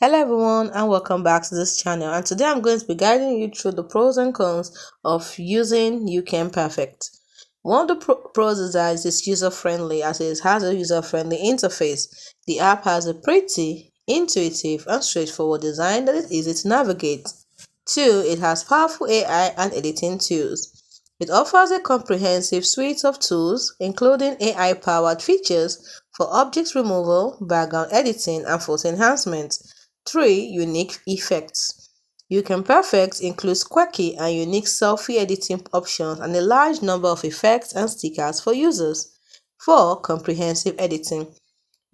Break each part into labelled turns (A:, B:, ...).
A: Hello everyone and welcome back to this channel, and today I'm going to be guiding you through the pros and cons of using Youcam Perfect. One of the pros is that it is user-friendly, as it has a user-friendly interface. The app has a pretty, intuitive and straightforward design that is easy to navigate. 2. It has powerful AI and editing tools. It offers a comprehensive suite of tools, including AI-powered features for object removal, background editing, and photo enhancement. 3. Unique effects. Youcam Perfect includes quirky and unique selfie editing options and a large number of effects and stickers for users. 4. Comprehensive editing.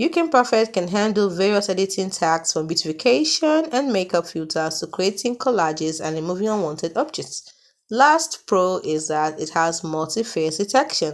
A: Youcam Perfect can handle various editing tasks from beautification and makeup filters to creating collages and removing unwanted objects. Last pro is that it has multi-face detection.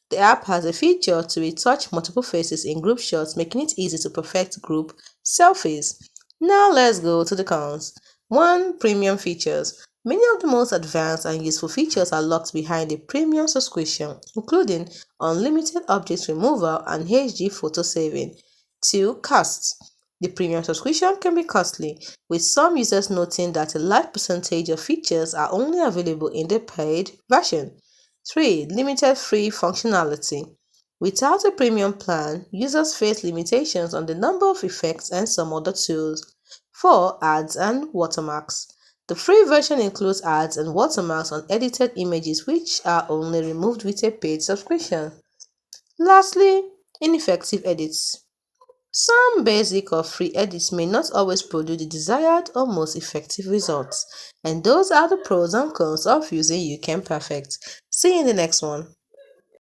A: The app has a feature to retouch multiple faces in group shots, making it easy to perfect group selfies. Now let's go to the cons. 1. Premium features. Many of the most advanced and useful features are locked behind a premium subscription, including unlimited object removal and HD photo saving. 2. Costs. The premium subscription can be costly, with some users noting that a large percentage of features are only available in the paid version. 3. Limited free functionality. Without a premium plan, users face limitations on the number of effects and some other tools. 4. Ads and watermarks. The free version includes ads and watermarks on edited images, which are only removed with a paid subscription. Lastly, ineffective edits. Some basic or free edits may not always produce the desired or most effective results, and those are the pros and cons of using Youcam Perfect. See you in the next one.